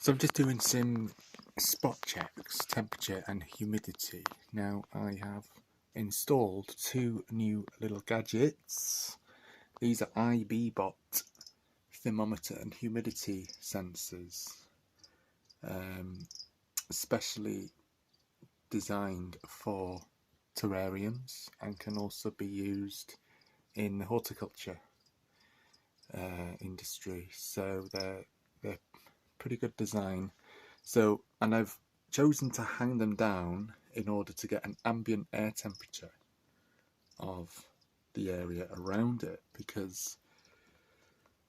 So I'm just doing some spot checks, temperature and humidity. Now I have installed two new little gadgets. These are IBbot thermometer and humidity sensors, specially designed for terrariums and can also be used in the horticulture industry. So they're pretty good design. So, and I've chosen to hang them down in order to get an ambient air temperature of the area around it, because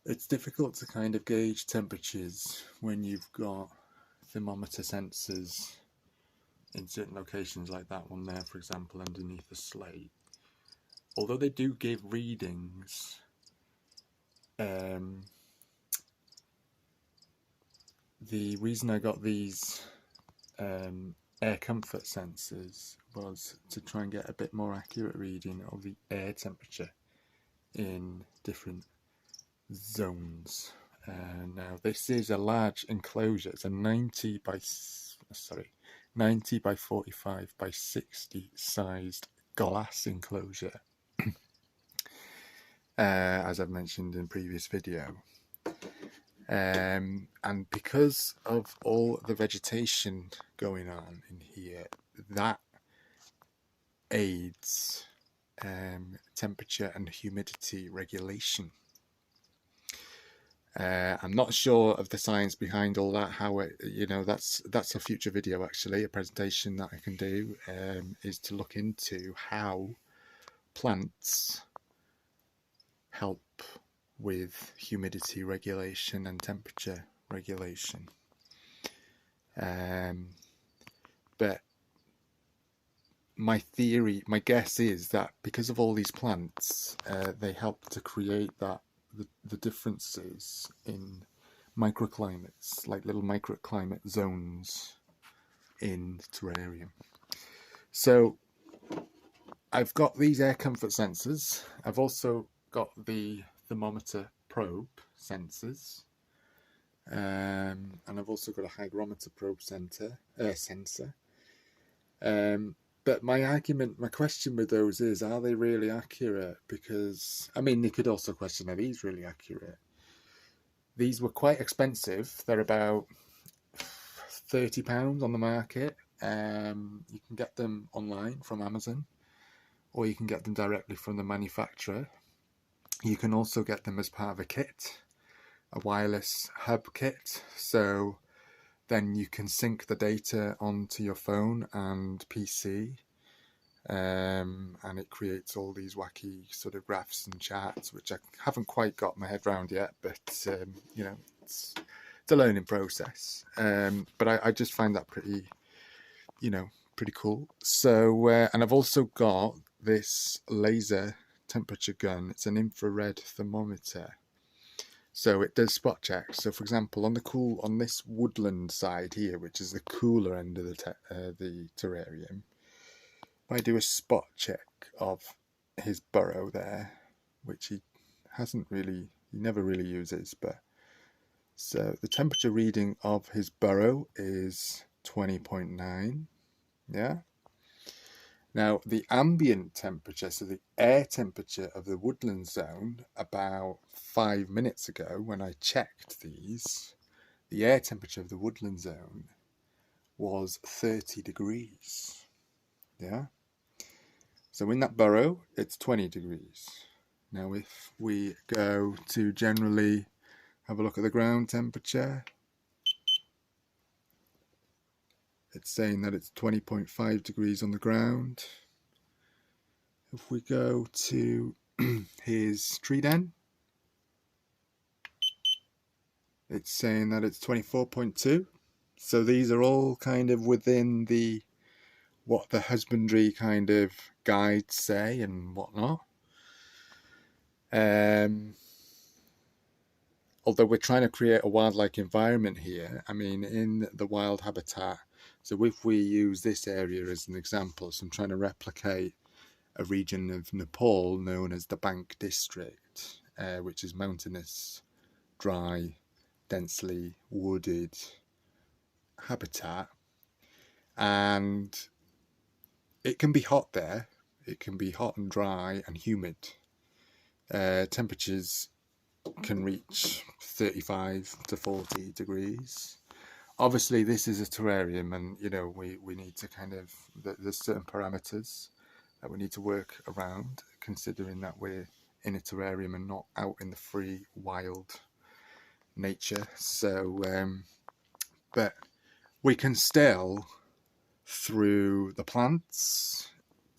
it's difficult to kind of gauge temperatures when you've got thermometer sensors in certain locations, like that one there, for example, underneath the slate. Although they do give readings, the reason I got these air comfort sensors was to try and get a bit more accurate reading of the air temperature in different zones. Now this is a large enclosure. It's a 90 by 45 by 60 sized glass enclosure, as I've mentioned in previous video. And because of all the vegetation going on in here, that aids temperature and humidity regulation. I'm not sure of the science behind all that, how it, that's a future video actually, a presentation that I can do, is to look into how plants help with humidity regulation and temperature regulation. But my guess is that because of all these plants, they help to create the differences in microclimates, like little microclimate zones in the terrarium. So I've got these air comfort sensors. I've also got the thermometer probe sensors, and I've also got a hygrometer probe sensor. But my question with those is, are they really accurate? Because, I mean, you could also question, are these really accurate? These were quite expensive. They're about £30 on the market. You can get them online from Amazon, or you can get them directly from the manufacturer. You can also get them as part of a kit, a wireless hub kit. So then you can sync the data onto your phone and PC, and it creates all these wacky sort of graphs and charts, which I haven't quite got my head around yet, but it's a learning process. But I just find that pretty cool. So and I've also got this laser temperature gun. It's an infrared thermometer, so it does spot checks. So for example, on this woodland side here, which is the cooler end of the terrarium, if I do a spot check of his burrow there, which he never really uses, but so the temperature reading of his burrow is 20.9. yeah. Now, the ambient temperature, so the air temperature of the woodland zone, about 5 minutes ago when I checked these, the air temperature of the woodland zone was 30 degrees. Yeah? So in that burrow, it's 20 degrees. Now, if we go to generally have a look at the ground temperature, it's saying that it's 20.5 degrees on the ground. If we go to his tree den, it's saying that it's 24.2. So these are all kind of within what the husbandry kind of guides say and whatnot. Although we're trying to create a wildlife environment here, I mean, in the wild habitat. So if we use this area as an example, so I'm trying to replicate a region of Nepal known as the Bank District, which is mountainous, dry, densely wooded habitat, and it can be hot there. It can be hot and dry and humid. Temperatures can reach 35 to 40 degrees. Obviously, this is a terrarium, and we need to kind of, there's certain parameters that we need to work around, considering that we're in a terrarium and not out in the free wild nature. So but we can still, through the plants,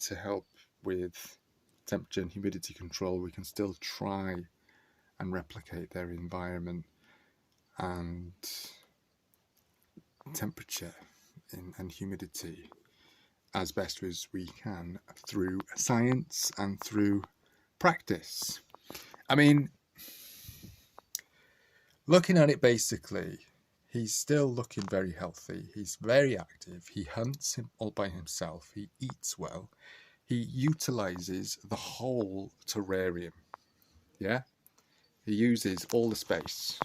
to help with temperature and humidity control, we can still try and replicate their environment and temperature and humidity as best as we can through science and through practice. I mean, looking at it basically, he's still looking very healthy. He's very active. He hunts all by himself. He eats well. He utilizes the whole terrarium. Yeah? He uses all the space.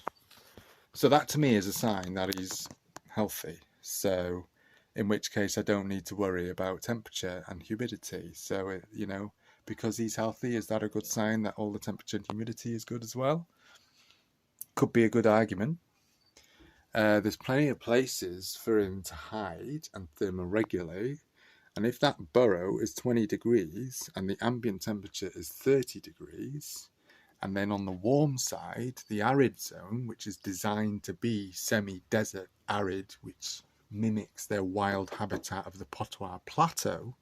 So that to me is a sign that he's healthy. So in which case I don't need to worry about temperature and humidity. So, because he's healthy, is that a good sign that all the temperature and humidity is good as well? Could be a good argument. There's plenty of places for him to hide and thermoregulate. And if that burrow is 20 degrees and the ambient temperature is 30 degrees, and then on the warm side, the arid zone, which is designed to be semi-desert arid, which mimics their wild habitat of the Potwar Plateau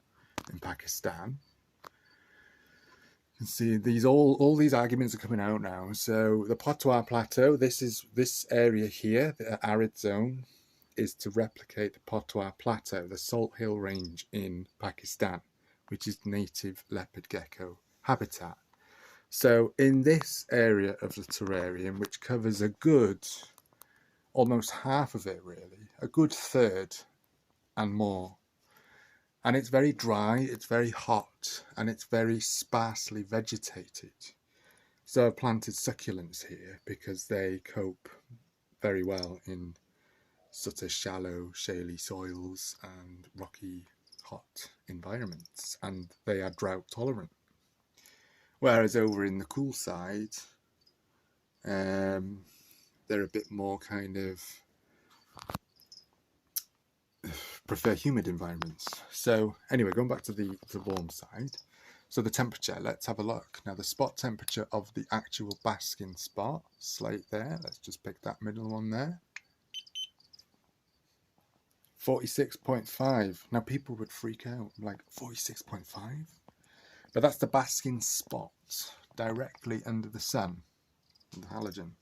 in Pakistan. You can see these all these arguments are coming out now. So the Potwar Plateau, this area here, the arid zone, is to replicate the Potwar Plateau, the Salt Hill Range in Pakistan, which is native leopard gecko habitat. So in this area of the terrarium, which covers a good, almost half of it really, a good third and more, and it's very dry, it's very hot, and it's very sparsely vegetated. So I've planted succulents here because they cope very well in such as shallow, shaly soils and rocky, hot environments, and they are drought tolerant. Whereas over in the cool side, they're a bit more kind of prefer humid environments. So anyway, going back to the warm side. So the temperature, let's have a look. Now the spot temperature of the actual basking spot, slate there, let's just pick that middle one there. 46.5. Now people would freak out, like 46.5? But that's the basking spot, directly under the sun, the halogen.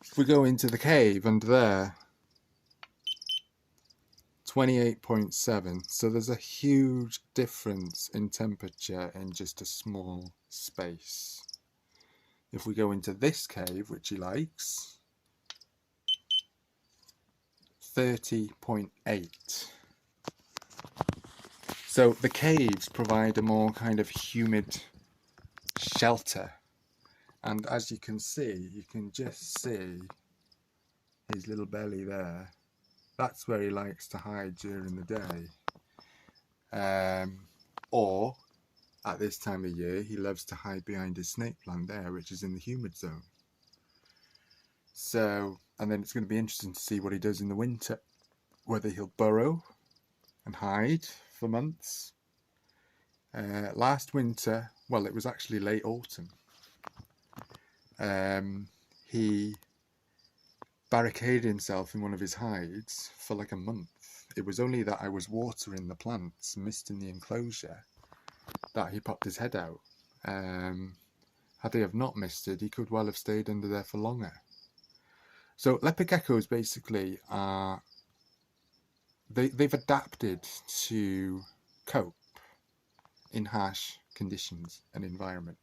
If we go into the cave under there, 28.7. So there's a huge difference in temperature in just a small space. If we go into this cave, which he likes, 30.8. So the caves provide a more kind of humid shelter. And as you can see, you can just see his little belly there. That's where he likes to hide during the day. Or at this time of year, he loves to hide behind his snake plant there, which is in the humid zone. So, and then it's going to be interesting to see what he does in the winter, whether he'll burrow and hide for months. Last winter, well, it was actually late autumn, he barricaded himself in one of his hides for like a month. It was only that I was watering the plants, misting the enclosure, that he popped his head out. Had they have not misted, he could well have stayed under there for longer. So leopard geckos basically are, they've adapted to cope in harsh conditions and environment.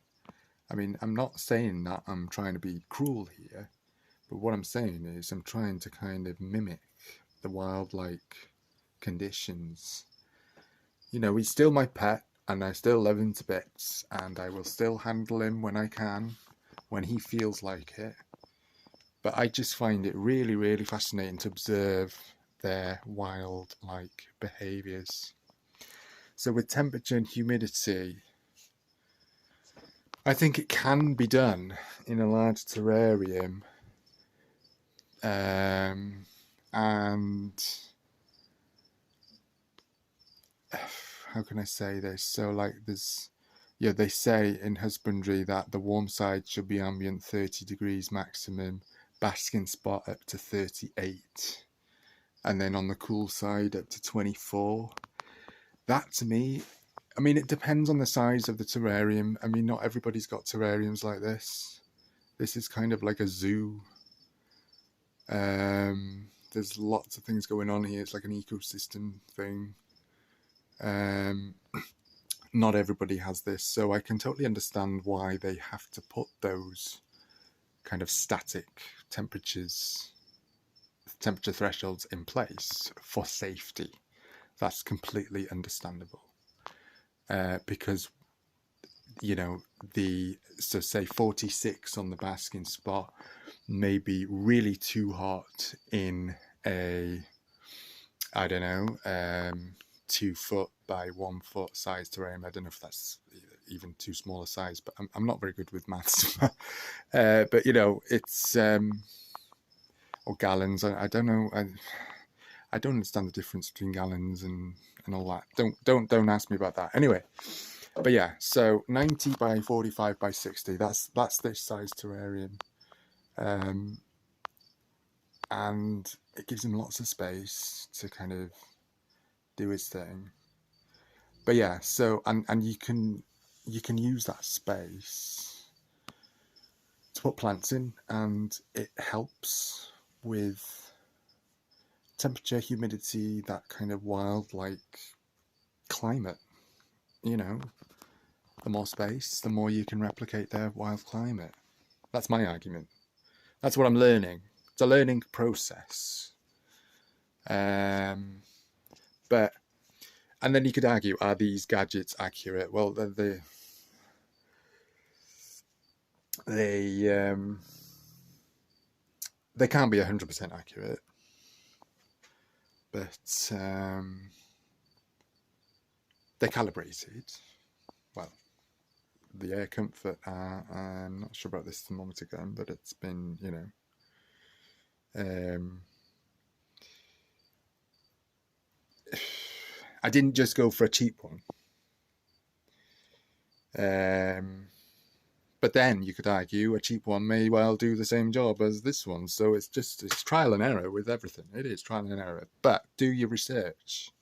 I mean, I'm not saying that I'm trying to be cruel here, but what I'm saying is I'm trying to kind of mimic the wild-like conditions. You know, he's still my pet, and I still love him to bits, and I will still handle him when I can, when he feels like it. but I just find it really, really fascinating to observe their wild-like behaviours. So with temperature and humidity, I think it can be done in a large terrarium, and how can I say this? So like they say in husbandry that the warm side should be ambient 30 degrees maximum, basking spot up to 38, and then on the cool side up to 24. That to me, I mean, it depends on the size of the terrarium. I mean, not everybody's got terrariums like this. This is kind of like a zoo. There's lots of things going on here. It's like an ecosystem thing. Not everybody has this, so I can totally understand why they have to put those kind of static temperature thresholds in place for safety. That's completely understandable. Because, you know, so say 46 on the basking spot may be really too hot in a, I don't know, 2 foot by 1 foot size terrarium. I don't know if that's even too small a size, but I'm not very good with maths. But you know, it's or gallons. I don't know. I don't understand the difference between gallons and all that. Don't ask me about that. Anyway, but yeah. So 90 by 45 by 60. That's this size terrarium, and it gives him lots of space to kind of do his thing. But yeah, so and you can use that space to put plants in, and it helps with temperature, humidity, that kind of wild-like climate. You know, the more space, the more you can replicate their wild climate. That's my argument. That's what I'm learning. It's a learning process. But and then you could argue, are these gadgets accurate? Well, they can't be 100% accurate, but they're calibrated. Well, the air comfort, I'm not sure about this thermometer gun, but it's been, you know, I didn't just go for a cheap one. But then you could argue a cheap one may well do the same job as this one. So it's trial and error with everything. It is trial and error. But do your research.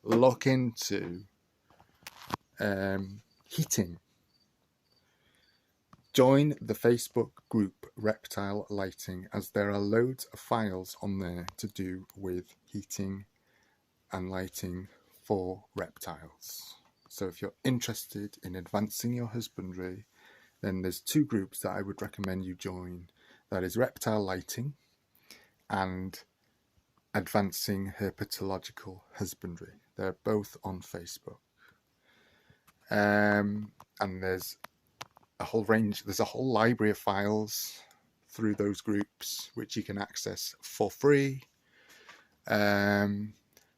Look into heating. Join the Facebook group Reptile Lighting, as there are loads of files on there to do with heating and lighting for reptiles. So if you're interested in advancing your husbandry, then there's 2 groups that I would recommend you join. That is Reptile Lighting and Advancing Herpetological Husbandry. They're both on Facebook. And there's a whole library of files through those groups which you can access for free.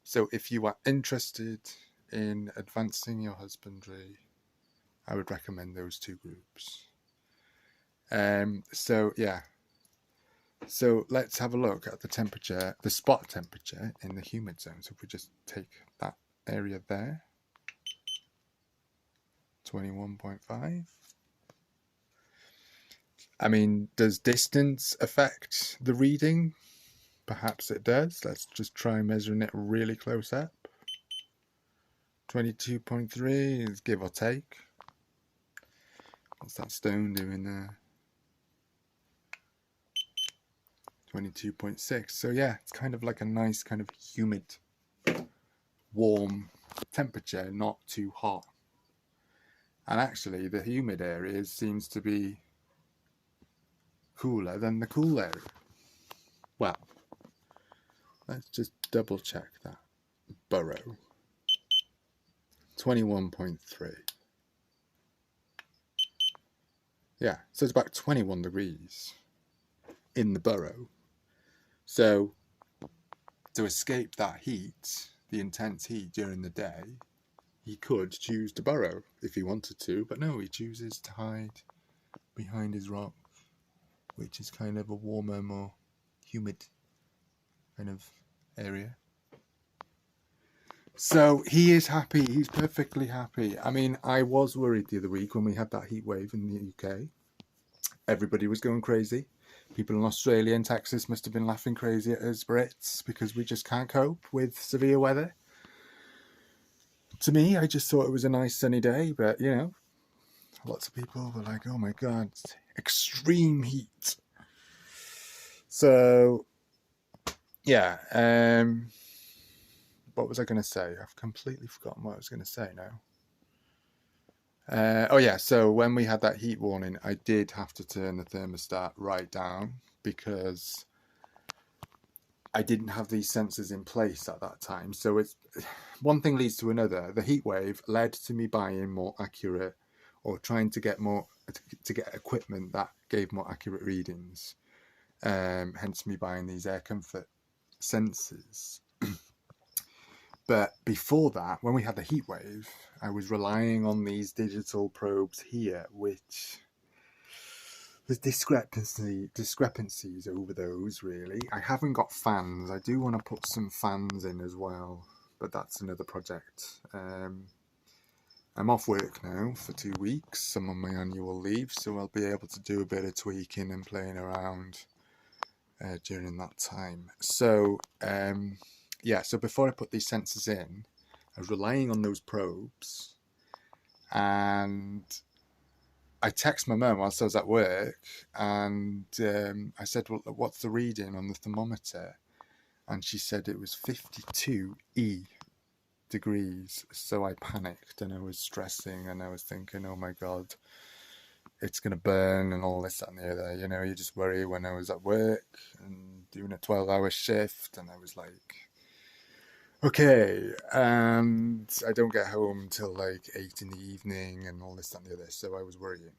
So if you are interested in advancing your husbandry, I would recommend those 2 groups. So yeah, so let's have a look at the temperature, the spot temperature in the humid zone. So if we just take that area there, 21.5. I mean, does distance affect the reading? Perhaps it does. Let's just try measuring it really close up. 22.3 is give or take. What's that stone doing there? 22.6. So yeah, it's kind of like a nice kind of humid, warm temperature, not too hot. And actually the humid area seems to be cooler than the cool area. Well, let's just double check that. Burrow. 21.3. Yeah, so it's about 21 degrees. in the burrow. So to escape that heat, the intense heat during the day, he could choose to burrow if he wanted to, but no, he chooses to hide behind his rock, which is kind of a warmer, more humid kind of area. So he is happy. He's perfectly happy. I mean, I was worried the other week when we had that heat wave in the UK. Everybody was going crazy. People in Australia and Texas must have been laughing crazy at us Brits because we just can't cope with severe weather. To me, I just thought it was a nice sunny day, but you know, lots of people were like, oh my God, extreme heat. So, yeah, what was I going to say? I've completely forgotten what I was going to say now. Oh yeah, so when we had that heat warning, I did have to turn the thermostat right down because I didn't have these sensors in place at that time. So it's one thing leads to another. The heat wave led to me buying more accurate, or trying to get equipment that gave more accurate readings. Hence me buying these air comfort sensors. But before that, when we had the heat wave, I was relying on these digital probes here, which there's discrepancies over those, really. I haven't got fans. I do want to put some fans in as well, but that's another project. I'm off work now for 2 weeks. I'm on my annual leave, so I'll be able to do a bit of tweaking and playing around during that time. So, yeah, so before I put these sensors in, I was relying on those probes, and I texted my mum whilst I was at work, and I said, well, what's the reading on the thermometer? And she said it was 52 degrees. So I panicked and I was stressing and I was thinking, oh my God, it's going to burn and all this, that and the other. You know, you just worry. When I was at work and doing a 12-hour shift, and I was like, okay, and I don't get home till like 8 in the evening and all this, that and the other. So I was worrying.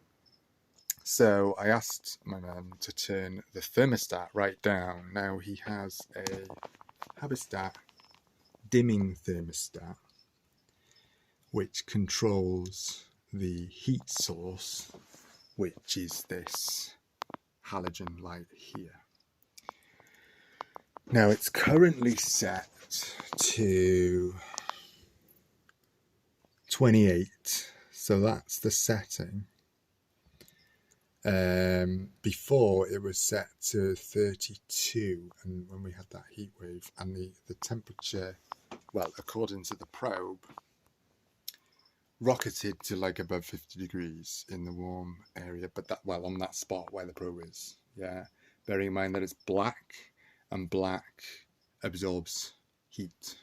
So I asked my mum to turn the thermostat right down. Now he has a Habistat dimming thermostat, which controls the heat source, which is this halogen light here. Now it's currently set to 28, so that's the setting. Before it was set to 32, and when we had that heat wave, and the temperature, well, according to the probe, rocketed to like above 50 degrees in the warm area, but that, well, on that spot where the probe is, yeah, bearing in mind that it's black, and black absorbs heat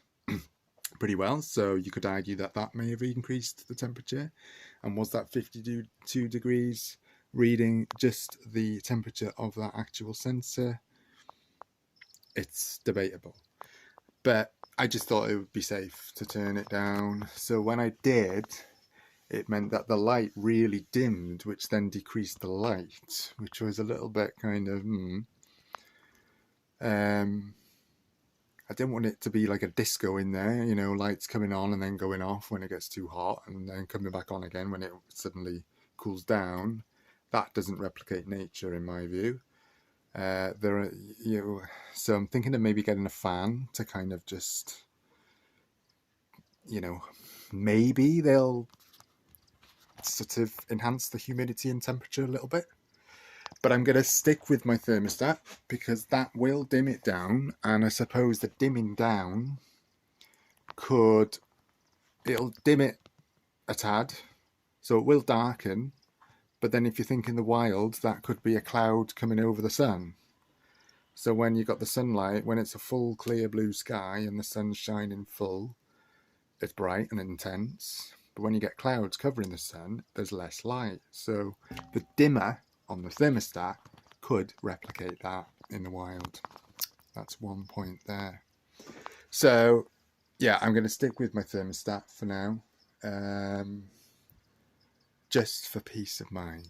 pretty well, so you could argue that that may have increased the temperature. And was that 52 degrees reading just the temperature of that actual sensor? It's debatable, but I just thought it would be safe to turn it down. So when I did, it meant that the light really dimmed, which then decreased the light, which was a little bit kind of I didn't want it to be like a disco in there, you know, lights coming on and then going off when it gets too hot, and then coming back on again when it suddenly cools down. That doesn't replicate nature, in my view. So I'm thinking of maybe getting a fan to kind of just, you know, maybe they'll sort of enhance the humidity and temperature a little bit. But I'm going to stick with my thermostat because that will dim it down, and I suppose the dimming down it'll dim it a tad, so it will darken. But then if you think in the wild, that could be a cloud coming over the sun. So when you've got the sunlight, when it's a full clear blue sky and the sun's shining full, it's bright and intense. But when you get clouds covering the sun, there's less light. So the dimmer on the thermostat could replicate that in the wild. That's one point there. So yeah, I'm going to stick with my thermostat for now, just for peace of mind,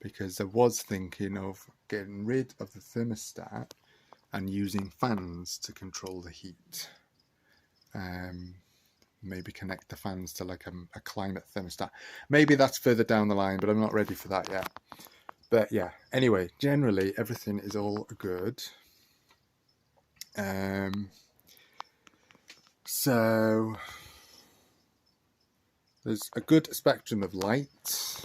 because I was thinking of getting rid of the thermostat and using fans to control the heat. Maybe connect the fans to like a climate thermostat. Maybe that's further down the line, but I'm not ready for that yet. But yeah, anyway, generally everything is all good. So there's a good spectrum of light.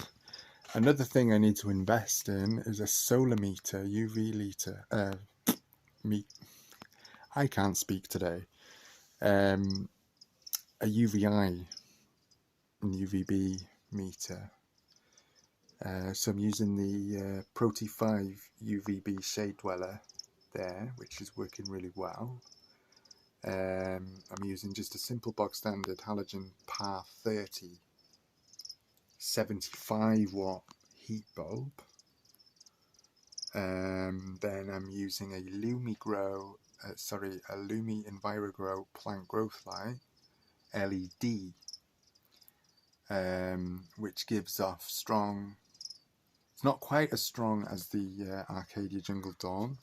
Another thing I need to invest in is a solar meter, UV meter. I can't speak today. A UVI and UVB meter. So I'm using the Proti 5 UVB shade dweller there, which is working really well. I'm using just a simple bog standard halogen par 30 75 watt heat bulb. Then I'm using a Lumi EnviroGrow plant growth light LED, which gives off strong. It's not quite as strong as the Arcadia Jungle Dawn,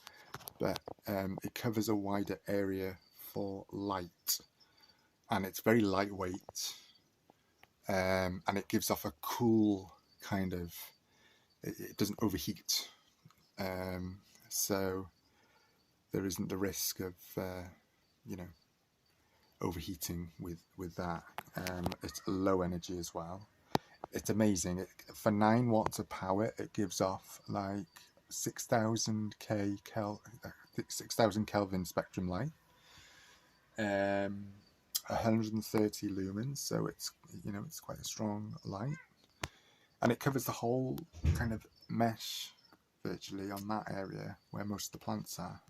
but it covers a wider area for light, and it's very lightweight, and it gives off a cool kind of. It doesn't overheat. So there isn't the risk of overheating with that. It's low energy as well. It's amazing. For 9 watts of power, it gives off like 6,000 Kelvin spectrum light, 130 lumens. So it's quite a strong light, and it covers the whole kind of mesh virtually on that area where most of the plants are.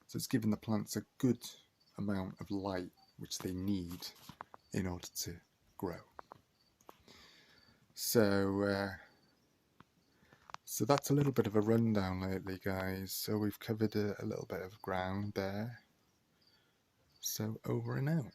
So it's giving the plants a good amount of light which they need in order to grow. So that's a little bit of a rundown lately, guys. So we've covered a little bit of ground there. So over and out.